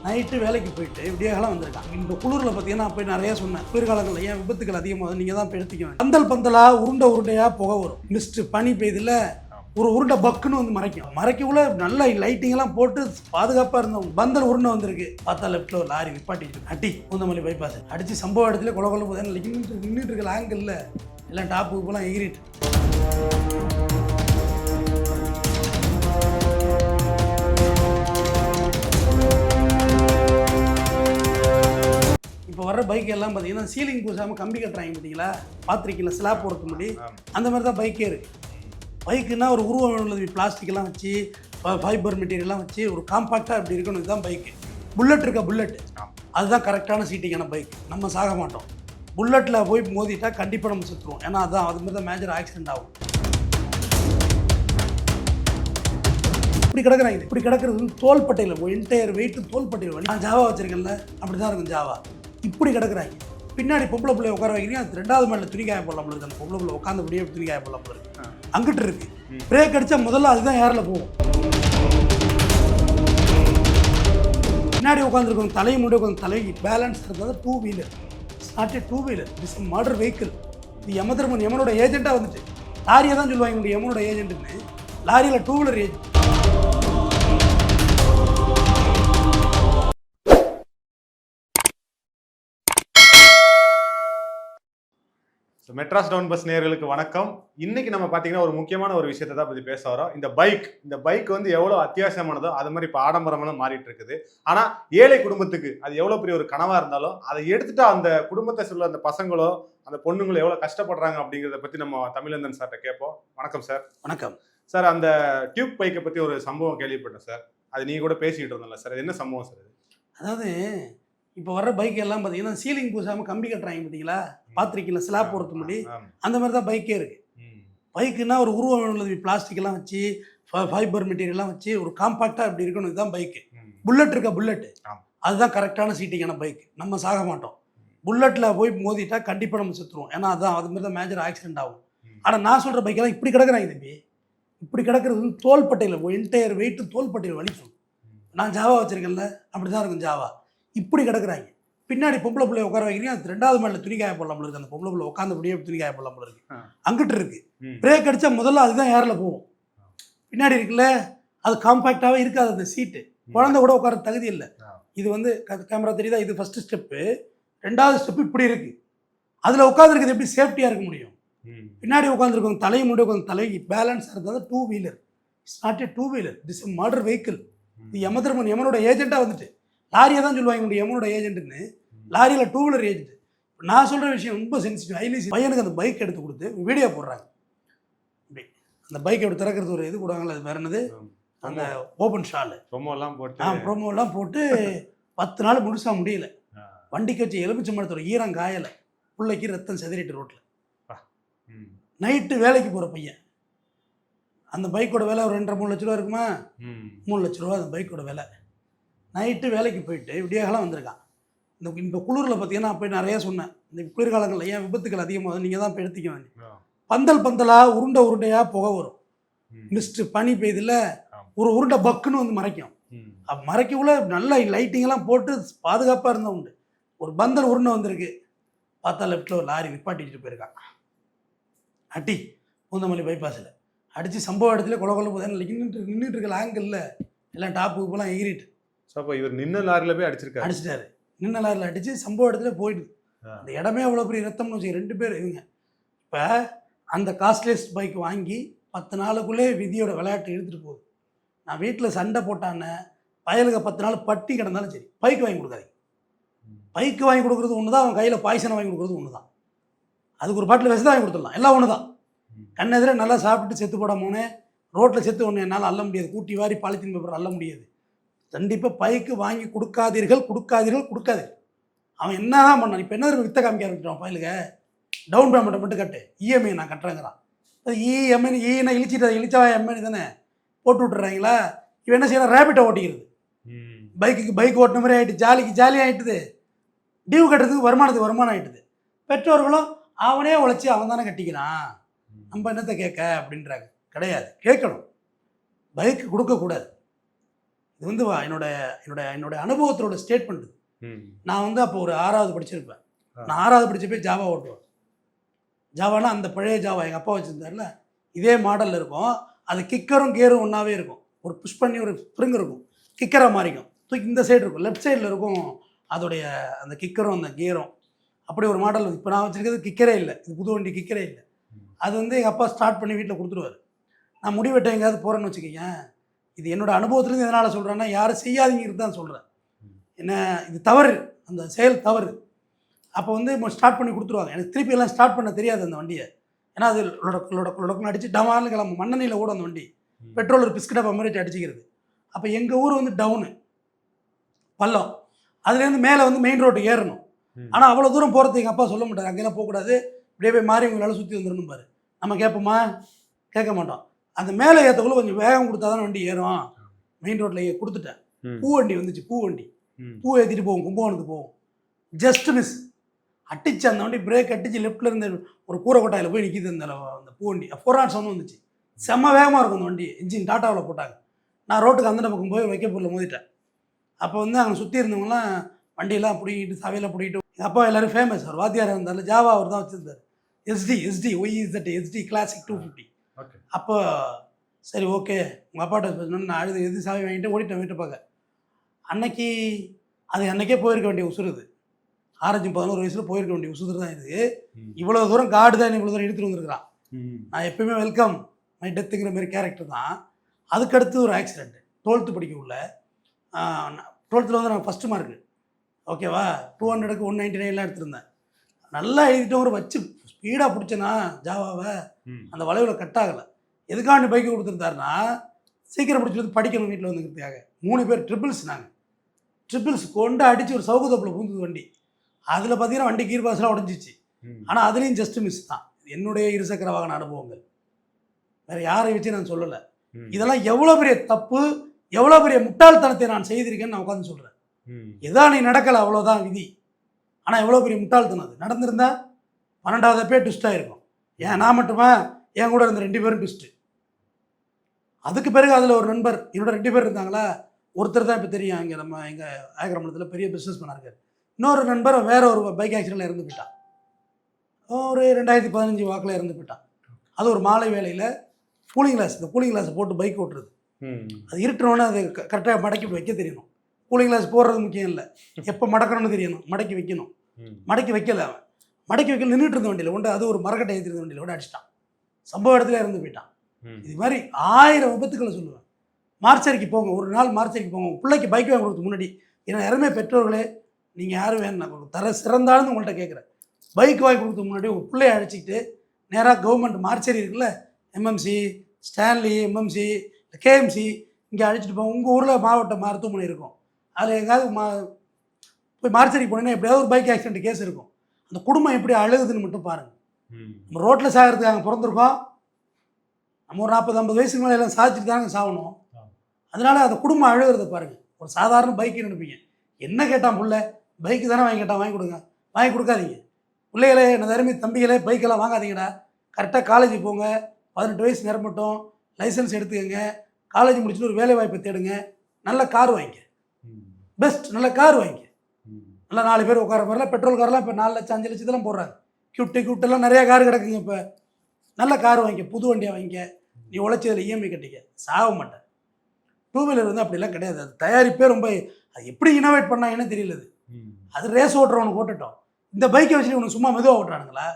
Night வேலைக்கு போயிட்டு விடியகாலம் வந்திருக்கான். இந்த குளிரில் பார்த்தீங்கன்னா போய் நிறைய சொன்னேன், குளிர்காலங்களில் ஏன் விபத்துகள் அதிகமாக நீங்கள் தான் இப்போ எடுத்துக்குவேன். பந்தல் பந்தலாக உருண்டையாக புகை வரும். மிஸ்ட்டு பனி பெய்யுதுல, ஒரு உருண்டை பக்குன்னு வந்து மறைக்கக்குள்ள நல்ல லைட்டிங்கெல்லாம் போட்டு பாதுகாப்பாக இருந்தோம். பந்தல் உருண்டை வந்திருக்கு. பார்த்தா லெஃப்ட்டில் ஒரு லாரி நிப்பாட்டிட்டு அடி பூந்தமல்லி பைபாஸ் அடித்து சம்பவ இடத்துல கொலை போதும் நின்றுட்டு இருக்கிற ஆங்கிளில் எல்லாம் டாப்பு இப்போலாம் எகிரிட்டு. இப்போ வர்ற பைக் எல்லாம் பார்த்தீங்கன்னா சீலிங் பூசாமல் கம்பி கட்டுறாங்க பார்த்தீங்களா, பார்த்துருக்கீங்களா, ஸ்லாப் போடுறதுக்கு முன்னாடி அந்த மாதிரி தான் பைக்கே இருக்குது. பைக்குன்னா ஒரு உருவம் உள்ளது, பிளாஸ்டிக்கெல்லாம் வச்சு ஃபைபர் மெட்டீரியல்லாம் வச்சு ஒரு காம்பாக்டாக அப்படி இருக்கணும். இதுதான் பைக்கு. புல்லட் இருக்கா, புல்லட் அதுதான் கரெக்டான சீட்டிங்கான பைக். நம்ம சாக மாட்டோம். புல்லட்டில் போய் மோதிட்டா கண்டிப்பாக நம்ம சுற்றுவோம். ஏன்னா அதான் அது மாதிரி தான் மேஜர் ஆக்சிடென்ட் ஆகும். இப்படி கிடக்குறாங்க. இப்படி கிடக்கிறது வந்து தோள்பட்டையில் என்டையர் வெயிட்டு தோள்பட்டையில் வலி. நான் ஜாவா வச்சுருக்கேன்ல, அப்படி தான் இருக்கும் ஜாவா. இப்படி கிடக்குறாங்க. பின்னாடி பொம்பளை பிள்ளைய உட்கார வைக்கிறீங்க, அது 2வது மேலே துணி காய போடலாம் இருக்கு. அந்த பொம்பளை பிள்ளை உட்காந்தபடியே துணி காய போடலாம் இருக்கு. அங்கிட்டு இருக்கு பிரேக் அடித்தா முதல்ல அதுதான் ஏரில் போகும். பின்னாடி உட்காந்துருக்கோம் தலையை முடி உட்காந்து தலைக்கு பேலன்ஸ் இருக்கிறது 2 wheeler. Not 2 wheeler, it's murder vehicle. இது யமதர்மன் யமனோட ஏஜென்ட்டாக வந்துச்சு. லாரியை தான் சொல்லுவாங்க யமனோட ஏஜென்ட்டுன்னு. லாரியில் 2 wheeler agent. Madras town bus நேயர்களுக்கு வணக்கம். இன்னைக்கு நம்ம பார்த்தீங்கன்னா ஒரு முக்கியமான ஒரு விஷயத்தை தான் பற்றி பேச வரோம். இந்த பைக் வந்து எவ்வளோ அத்தியாவசியமானதோ அது மாதிரி இப்போ ஆடம்பரமெல்லாம் மாறிட்டு இருக்குது. ஆனால் ஏழை குடும்பத்துக்கு அது எவ்வளோ பெரிய ஒரு கனவாக இருந்தாலும் அதை எடுத்துட்டு அந்த குடும்பத்தை சொல்ல அந்த பசங்களோ அந்த பொண்ணுங்களோ எவ்வளோ கஷ்டப்படுறாங்க அப்படிங்கிறத பற்றி நம்ம தமிழந்தன் சார்கிட்ட கேட்போம். வணக்கம் சார். வணக்கம் சார். அந்த டியூப் பைக்கை பற்றி ஒரு சம்பவம் கேள்விப்பட்டேன் சார். அது நீங்கள் கூட பேசிக்கிட்டு இருந்தோம்ல சார், அது என்ன சம்பவம் சார்? அதாவது இப்போ வர்ற பைக் எல்லாம் பார்த்தீங்கன்னா சீலிங் பூசாமல் கம்பி கட்டுறாங்க பார்த்தீங்களா, பார்த்துருக்கீங்களா, ஸ்லாப் போடுறதுக்கு முன்னாடி அந்த மாதிரி தான் பைக்கே இருக்குது. பைக்குன்னா ஒரு உருவம் உள்ளது, பிளாஸ்டிக்கெல்லாம் வச்சு ஃபைபர் மெட்டீரியல்லாம் வச்சு ஒரு காம்பாக்டாக அப்படி இருக்கணும். இதுதான் பைக்கு. புல்லட் இருக்கா, புல்லட் அதுதான் கரெக்டான சீட்டிங்கான பைக். நம்ம சாக மாட்டோம். புல்லட்டில் போய் மோதிட்டா கண்டிப்பாக நம்ம சுற்றுவோம். ஏன்னா அதான் அது மாதிரி தான் மேஜர் ஆக்சிடென்ட் ஆகும். ஆனால் நான் சொல்கிற பைக்கெல்லாம் இப்படி கிடக்குறாங்க தம்பி. இப்படி கிடக்கிறது வந்து தோள்பட்டையில் என்டையர் வெயிட்டு தோள்பட்டையில் வலிக்கும். நான் ஜாவா வச்சுருக்கேன்ல, அப்படி தான் இருக்கும் ஜாவா. இப்படி கிடக்குறாங்க. பின்னாடி பொம்பளை பிள்ளைய உட்கார வைக்கிறீங்க, அது 2வது மேலே துணி காய போடலாம் இருக்கு. அந்த பொம்பளை பிள்ளை உட்காந்தபடியே துணி காய போடலாம் இருக்கு. அங்கிட்டு இருக்கு பிரேக் அடித்தா முதல்ல அதுதான் ஏரில் போகும். பின்னாடி இருக்குல்ல, அது காம்பாக்டாகவே இருக்காது அந்த சீட்டு. குழந்தை கூட உட்கார தகுதி இல்லை. இது வந்து கேமரா தெரியுதா, இது ஃபஸ்ட்டு ஸ்டெப்பு. 2வது ஸ்டெப்பு இப்படி இருக்குது. அதில் உட்காந்துருக்குது எப்படி சேஃப்டியாக இருக்க முடியும்? பின்னாடி உட்காந்துருக்கோம் தலையை முடி உட்காந்து தலைக்கு பேலன்ஸ் இருக்கிறது 2 wheeler. It's not 2 wheeler, it's murder vehicle. இது யமதர்மன் யமனோட ஏஜென்ட்டாக வந்துட்டு. லாரியை தான் சொல்லுவாங்க யமனோட ஏஜென்ட்டுன்னு. லாரியில் 2 வீலர் ஏஜென்ட். நான் சொல்கிற விஷயம் ரொம்ப சென்சிட்டிவ், ஹைலி. பையனுக்கு அந்த பைக் எடுத்து கொடுத்து வீடியோ போடுறாங்க. இப்படி அந்த பைக் எப்படி திறக்கிறது ஒரு இது கொடுவாங்களே, அது வேறு என்னது, அந்த ஓப்பன் ஷாலு ப்ரோமோலாம் போட்டு 10 நாள் முழுசாக முடியல. வண்டிக்கு வச்சு எலுமிச்சம்பழத்தோட ஈரம் காயலை, பிள்ளைக்கு ரத்தம் செதறிட்டு ரோட்டில். நைட்டு வேலைக்கு போகிற பையன். அந்த பைக்கோட விலை ஒரு 2.5-3 லட்ச ரூபா இருக்குமா, 3 லட்ச ரூபா அந்த பைக்கோட விலை. நைட்டு வேலைக்கு போயிட்டு விடியகாலம் வந்திருக்கான். இந்த குளிரில் பார்த்தீங்கன்னா போய் நிறைய சொன்னேன், இந்த குளிர்காலங்களில் ஏன் விபத்துகள் அதிகமாக நீங்கள் தான் இப்போ எடுத்துக்க வேண்டிய. பந்தல் பந்தலாக உருண்டையாக புகை வரும். மிஸ்ட்டு பனி பெய்யுதுல, ஒரு உருண்டை பக்குன்னு வந்து மறைக்கும். மறைக்கக்குள்ள நல்ல லைட்டிங்கெல்லாம் போட்டு பாதுகாப்பாக இருந்தால் உண்டு. ஒரு பந்தல் உருண்டை வந்திருக்கு. பார்த்தா லெஃப்ட்டில் ஒரு லாரி நிப்பாட்டிட்டு போயிருக்கான். அடி பூந்தமல்லி பைபாஸில் அடித்து சம்பவ இடத்துல கொலை போதும் நின்றுட்டு இருக்கிற ஆங்கிளில் எல்லாம் டாப்பு இப்போலாம் எகிரிட்டு. அப்போ இவர் நின்ன லாரியில் போய் அடிச்சிட்டாரு. நின்ன லாரியில் அடித்து சம்பவ இடத்துல போயிடுது. அந்த இடமே அவ்வளோ பெரிய ரத்தம்னு வச்சு 2 பேர் இவங்க. இப்போ அந்த காஸ்ட்லியஸ்ட் பைக் வாங்கி 10 நாளுக்குள்ளே விதியோட விளையாட்டு எடுத்துகிட்டு போகுது. நான் வீட்டில் சண்டை போட்டானே பயலுக்கு 10 நாள் பட்டி கிடந்தாலும் சரி, பைக் வாங்கி கொடுக்காதீங்க. பைக்கு வாங்கி கொடுக்குறது ஒன்று தான், அவன் கையில் பாய்சனை வாங்கி கொடுக்குறது ஒன்று தான். அதுக்கு ஒரு பாட்டில் விஷம் வாங்கி கொடுத்துடலாம், எல்லாம் ஒன்று தான். கண்ணெதிரே நல்லா சாப்பிட்டு செத்து போடாமோனே ரோட்டில் செத்து ஒன்று என்னால் அள்ள முடியாது. கூட்டி வாரி பாலித்தீன் பேப்பர் அள்ள முடியாது. கண்டிப்பாக பைக்கு வாங்கி கொடுக்காதீர்கள். அவன் என்ன தான் பண்ணான்? இப்போ என்ன வித்த காமிக்க ஆரம்பிச்சிட்டான். பைலுக்கு டவுன் பேமெண்ட்டை மட்டும் கட்டு, இஎம்ஐ நான் கட்டுறேங்கிறான். இஎம்ஐ இழிச்சா எம்ஐ தானே போட்டு விட்டுறாங்களா? இவன் என்ன செய்யலாம், ரேபிட்டை ஓட்டிக்கிறது. பைக் ஓட்டின மாதிரி ஆகிட்டு, ஜாலி ஆகிட்டுது. டியூ கட்டுறதுக்கு வருமானம் ஆகிட்டுது. பெற்றோர்களும் அவனே உழைச்சி அவன் தானே கட்டிக்கிறான், நம்ம என்னத்தை கேட்க அப்படின்றாங்க. கிடையாது, கேட்கணும். பைக்கு கொடுக்கக்கூடாது. இது வந்து என்னோட என்னோட என்னோட அனுபவத்தோட ஸ்டேட்மெண்ட். நான் வந்து அப்போ ஒரு 6வது படிச்சிருப்பேன். நான் 6வது படிச்சப்போ ஜாவா ஓட்டுவேன். ஜாவானா அந்த பழைய ஜாவா எங்கள் அப்பா வச்சுருந்தாருல, இதே மாடலில் இருக்கும். அது கிக்கரும் கியரும் ஒன்றாவே இருக்கும். ஒரு புஷ் பண்ணி ஒரு ஸ்ப்ரிங் இருக்கும், கிக்கராக மாறிக்கும். தூக்கி இந்த சைடு இருக்கும், லெஃப்ட் சைடில் இருக்கும் அதோடைய அந்த கிக்கரும் அந்த கியரும். அப்படி ஒரு மாடல். இப்போ நான் வச்சுருக்கிறது கிக்கரே இல்லை, இது புது வண்டி கிக்கரே இல்லை. அது வந்து எங்கள் அப்பா ஸ்டார்ட் பண்ணி வீட்டில் கொடுத்துருவார். நான் முடிவெட்ட எங்கேயாவது போகிறேன்னு வச்சுக்கோங்க, இது என்னோட அனுபவத்துலேருந்து எதனால் சொல்கிறேன்னா, யாரும் செய்யாதீங்கிறது தான் சொல்கிறேன். என்ன இது தவறு, அந்த செயல் தவறு. அப்போ வந்து ஸ்டார்ட் பண்ணி கொடுத்துருவாங்க. எனக்கு திருப்பி எல்லாம் ஸ்டார்ட் பண்ண தெரியாது அந்த வண்டியை. ஏன்னா அது லொடக்குன்னு அடித்து டமால்னு கிளம்பும். மண்ணெண்ணியில் ஓடும் அந்த வண்டி. பெட்ரோல் ஒரு பிஸ்கட் டப்பா மாதிரி அடிச்சிக்கிறது. அப்போ எங்கள் ஊர் வந்து டவுனு பள்ளம், அதுலேருந்து மேலே வந்து மெயின் ரோடு ஏறணும். ஆனால் அவ்வளோ தூரம் போகிறதுக்கு எங்கள் அப்பா சொல்ல மாட்டார், அங்கெல்லாம் போகக்கூடாது, இப்படியே போய் மாறி உங்களால் சுற்றி வந்துடணும் பாரு. நம்ம கேட்போமா? கேட்க மாட்டோம். அந்த மேலே ஏற்றக்குள்ள கொஞ்சம் வேகம் கொடுத்தா தான் வண்டி ஏறும். மெயின் ரோட்டில் கொடுத்துட்டேன். பூ வண்டி வந்துச்சு, பூ வண்டி. பூ ஏற்றிட்டு போவோம், கும்பகோணத்துக்கு போவோம். ஜஸ்ட் மிஸ் அட்டிச்சு அந்த வண்டி, பிரேக் அட்டிச்சு லெஃப்ட்டில் இருந்து ஒரு கூரை கொட்டாயில் போய் நிற்கிது அந்த பூ வண்டி. 407 வந்துச்சு. செம்ம வேகமாக இருக்கும் அந்த வண்டி. இன்ஜின் டாட்டாவில் போட்டாங்க. நான் ரோட்டுக்கு அந்த பக்கம் போய் வைக்கப்பூரில் மோதிட்டேன். அப்போ வந்து அங்கே சுற்றி இருந்தவங்களாம் வண்டியெல்லாம் பிடிக்கிட்டு சவையில் பிடிக்கிட்டு, எங்கள் அப்பா எல்லோரும் ஃபேமஸ். அவர் வாத்தியார் இருந்தார், ஜாவா அவர் தான் வச்சுருந்தார். எஸ்டி ஒய்இசட் எஸ்டி கிளாசிக் 250. அப்போ சரி ஓகே உங்கள் அப்பாட்ட பேசணும்னு நான் அழுது எது சாவி வாங்கிட்டு ஓடிட்டேன் வீட்டை பார்க்க. அன்னைக்கு அது அன்றைக்கே போயிருக்க வேண்டிய உசுறுது. 16-11 வயசில் போயிருக்க வேண்டிய உசுறு தான் இது. இவ்வளோ தூரம் காடு தான் இவ்வளோ தூரம் எடுத்துகிட்டு வந்துருக்குறான். நான் எப்பயுமே வெல்கம் மை டெத்துங்கிற மாதிரி கேரக்டர் தான். அதுக்கடுத்து ஒரு ஆக்சிடென்ட்டு 12th படிக்க உள்ள. 12th வந்து நான் ஃபஸ்ட்டு மார்க்கு, ஓகேவா, 200க்கு 199 எடுத்திருந்தேன். நல்லா எழுதிட்டு ஒரு வச்சு ஸ்பீடாக பிடிச்சேன்னா ஜாவாவை, அந்த வளைவில் கட் ஆகலை. எதுக்காண்டி பைக்கு கொடுத்துருந்தாருன்னா, சீக்கிரம் பிடிச்சி வந்து படிக்கணும் வீட்டில் வந்துக்கிறதுக்காக. 3 பேர் ட்ரிபிள்ஸ். நாங்கள் ட்ரிபிள்ஸ் கொண்டு அடித்து ஒரு சவுகத்தப்பில் பூந்தது வண்டி. அதில் பார்த்தீங்கன்னா வண்டி கீர் பாஸ்லாம் உடஞ்சிச்சு. ஆனால் அதுலேயும் ஜஸ்ட் மிஸ் தான். என்னுடைய இருசக்கர வாகன அனுபவங்கள், வேறு யாரை வச்சு நான் சொல்லலை. இதெல்லாம் எவ்வளோ பெரிய தப்பு, எவ்வளோ பெரிய முட்டாள்தனத்தை நான் செய்திருக்கேன்னு நான் உட்காந்து சொல்கிறேன். எதா நீ நடக்கலை, அவ்வளோதான் விதி. ஆனால் எவ்வளோ பெரிய முட்டாள்தனம் அது. நடந்திருந்தா 12வது அப்பே ட்விஸ்ட் ஆகிருக்கும். ஏன் நான் மட்டுமா, என் கூட இருந்த 2 பேரும் ட்விஸ்ட்டு. அதுக்கு பிறகு அதில் ஒரு நண்பர், என்னோட 2 பேர் இருந்தாங்களா, ஒருத்தர் தான் இப்போ தெரியும், இங்கே நம்ம எங்கள் ஆக்கிரமணத்தில் பெரிய பிஸ்னஸ் பண்ண இருக்கார். இன்னொரு நண்பர் வேற ஒரு பைக் ஆக்சிடெண்ட்டில் இறந்து போயிட்டான். ஒரு 2015 வாக்கில் இறந்து போயிட்டான். அது ஒரு மாலை வேளையில் கூலிங் கிளாஸ், இந்த கூலிங் கிளாஸை போட்டு பைக் ஓட்டுறது. அது இருட்டுனோடனே அது கரெக்டாக மடக்கி வைக்க தெரியணும். கூலிங் கிளாஸ் போடுறது முக்கியம் இல்லை, எப்போ மடக்கணும்னு தெரியணும், மடக்கி வைக்கணும். மடக்கி வைக்கல அவன், மடக்கி வைக்கல நின்றுட்டு இருந்த வண்டியில் கொண்டு, அது ஒரு மரக்கட்டை ஏற்றிருந்த வண்டியில் கூட அடிச்சிட்டான். சம்பவ இடத்துல இறந்து போயிட்டான். இது மாதிரி 1000 விபத்துக்களை சொல்லுவேன். மார்ச்சரிக்கு போங்க, ஒரு நாள் மார்ச்சரிக்கு போங்க, பிள்ளைக்கு பைக் வாங்க கொடுத்து முன்னாடி. ஏன்னா யாருமே பெற்றோர்களே, நீங்கள் யாரும் வேணும், நான் தர சிறந்தாலும் உங்கள்கிட்ட கேட்குறேன், பைக் வாங்கி கொடுத்து முன்னாடி உங்கள் பிள்ளைய அழைச்சிக்கிட்டு நேராக கவர்மெண்ட் மார்ச்சரி இருக்குல்ல, எம்எம்சி, ஸ்டான்லி, எம்எம்சி, கேஎம்சி, இங்கே அழைச்சிட்டு போங்க. உங்கள் ஊரில் மாவட்ட மருத்துவமனை இருக்கும், அதில் எங்கேயாவது போய் மார்ச்சரிக்கு போனீங்கன்னா எப்படியாவது ஒரு பைக் ஆக்சிடென்ட் கேஸ் இருக்கும். அந்த குடும்பம் எப்படி அழுகுதுன்னு மட்டும் பாருங்கள். நம்ம ரோட்டில் சாகிறதுக்கு அங்கே பிறந்திருக்கோம். நம்ம ஒரு 40-50 வயசுக்கு மேலே எல்லாம் சாதிச்சுட்டு தாங்க சாகணும். அதனால அந்த குடும்பம் அழுகிறத பாருங்கள். ஒரு சாதாரண பைக்கு நினைப்பீங்க, என்ன கேட்டான் புள்ள, பைக்கு தானே வாங்கி கேட்டான், வாங்கி கொடுங்க. வாங்கி கொடுக்காதீங்க. பிள்ளைகளே, என்ன தருமி தம்பிகளே, பைக்கெல்லாம் வாங்காதீங்கடா. கரெக்டாக காலேஜுக்கு போங்க, 18 வயசு நிரம்பட்டும், லைசன்ஸ் எடுத்துக்கங்க, காலேஜ் முடிச்சுட்டு ஒரு வேலை வாய்ப்பை தேடுங்க, நல்ல கார் வாங்கிக்க, பெஸ்ட் நல்ல கார் வாங்கிக்க. நல்லா 4 பேர் உட்கார மாதிரிலாம் பெட்ரோல் கார்லாம் இப்போ 4 லட்சம் 5 லட்சத்தெல்லாம் போடுறாங்க. கியூட்டெல்லாம் நிறையா கார் கிடக்குங்க. இப்போ நல்ல கார் வாங்கிக்க, புது வண்டியாக வாங்கிக்க, நீ உழைச்சதில் இஎம்ஐ கட்டிக்க, சாக மாட்டேன். 2 வீலர் வந்து அப்படிலாம் கிடையாது. அது தயாரிப்பே ரொம்ப, அது எப்படி இனோவேட் பண்ணாங்கன்னு தெரியல. அது ரேஸ் ஓட்டுறவனுக்கு ஓட்டுட்டோம். இந்த பைக்கை வச்சுட்டு உனக்கு சும்மா மெதுவாக ஓட்டுறானுங்களா?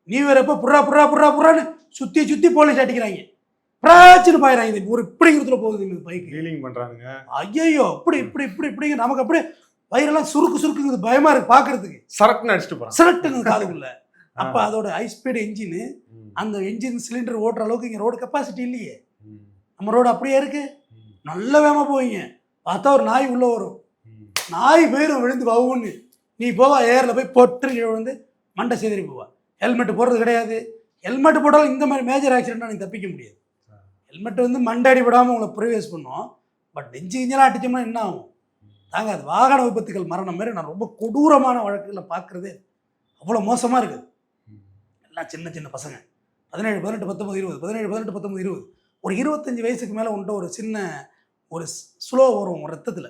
நீ வேற எப்போ புறான்னு சுற்றி போலீஸ் அடிக்கிறாங்க, பிராச்சுன்னு பாயிறாங்க. இது ஒரு இப்படிங்கிறதுல போகுது இந்த பைக் டீலிங் பண்ணுறாங்க. ஐயோ இப்படி நமக்கு அப்படியே வயிறெல்லாம் சுருக்குங்குது, பயமாக இருக்குது பார்க்குறதுக்கு. சரக்குன்னு அடிச்சுட்டு போகிறான், சரட்டுங்க காதுக்குள்ள. அப்போ அதோட ஹை ஸ்பீடு என்ஜின், அந்த என்ஜின் சிலிண்டர் ஓட்டுற அளவுக்கு இங்கே ரோடு கெப்பாசிட்டி இல்லையே. நம்ம ரோடு அப்படியே இருக்குது, நல்ல வேகமாக போவீங்க, பார்த்தா ஒரு நாய் உள்ளே வரும், நாய் போயிடும் விழுந்து வவுன்னு. நீ போவா ஏரில் போய் பொட்டு விழுந்து மண்டை சேதறி போவா. ஹெல்மெட் போடுறது கிடையாது. ஹெல்மெட் போட்டாலும் இந்த மாதிரி மேஜர் ஆக்சிடென்ட்டாக நீ தப்பிக்க முடியாது. ஹெல்மெட் வந்து மண்டை அடிபடாமல் உங்களை ப்ரிவேஸ் பண்ணும். பட் நெஞ்செல்லாம் அடித்தோம்னா என்ன ஆகும் தாங்க. அது வாகன விபத்துகள் மரணம் மாதிரி நான் ரொம்ப கொடூரமான வழக்குகளை பார்க்குறது அவ்வளோ மோசமாக இருக்குது. எல்லாம் சின்ன பசங்க, 17, 18, 19, 20, 17, 18, 19, 20, ஒரு 25 வயசுக்கு மேலே உன்ட்ட ஒரு சின்ன ஒரு ஸ்லோ வரும் ரத்தத்தில்.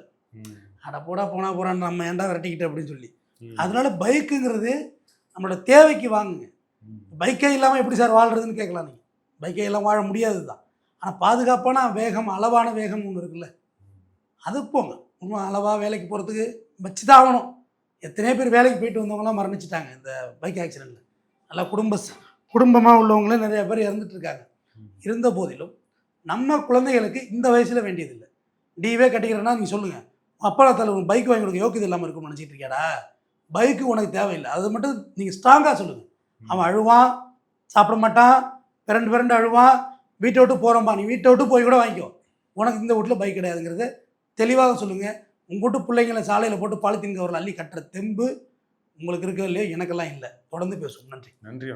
அட போடா போகிறான்னு நம்ம ஏன்டா விரட்டிக்கிட்டு அப்படின்னு சொல்லி. அதனால பைக்குங்கிறது நம்மளோட தேவைக்கு வாங்குங்க. பைக்கே இல்லாமல் எப்படி சார் வாழ்கிறதுன்னு கேட்கலாம் நீங்கள். பைக்கே எல்லாம் வாழ முடியாது தான். ஆனால் பாதுகாப்பான வேகம், அளவான வேகம் ஒன்று இருக்குல்ல, அது போங்க. ரொம்ப அளவாக வேலைக்கு போகிறதுக்கு வச்சு தான் ஆகணும். எத்தனையோ பேர் வேலைக்கு போயிட்டு வந்தவங்களாம் மரணிச்சிட்டாங்க இந்த பைக் ஆக்சிடெண்ட்டில். நல்லா குடும்பமாக உள்ளவங்களே நிறைய பேர் இறந்துட்டு இருக்காங்க. இருந்த போதிலும் நம்ம குழந்தைகளுக்கு இந்த வயசில் வேண்டியதில்லை. டிவே கட்டிக்கிறேன்னா நீங்கள் சொல்லுங்கள், அப்பா தலைவர் பைக் வாங்கி கொடுக்க யோக்கியது இல்லாமல் இருக்கும்னு நினச்சிட்டு இருக்கியாடா? பைக்கு உனக்கு தேவையில்லை. அது மட்டும் நீங்கள் ஸ்ட்ராங்காக சொல்லுங்கள். அவன் அழுவான், சாப்பிட மாட்டான், பிறண்டு அழுவான், வீட்டை விட்டு போகிறோம்பா, நீ வீட்டை விட்டு போய் கூட வாங்கிக்கோ, உனக்கு இந்த வீட்டில் பைக் கிடையாதுங்கிறத தெளிவாக சொல்லுங்கள். உங்கள் வீட்டு பிள்ளைங்களை சாலையில் போட்டு பாலித்தீன் கவரில் அள்ளி கட்டுற தெம்பு உங்களுக்கு இருக்கோ இல்லையோ, எனக்கெல்லாம் இல்லை. தொடர்ந்து பேசுவோம். நன்றி. நன்றி.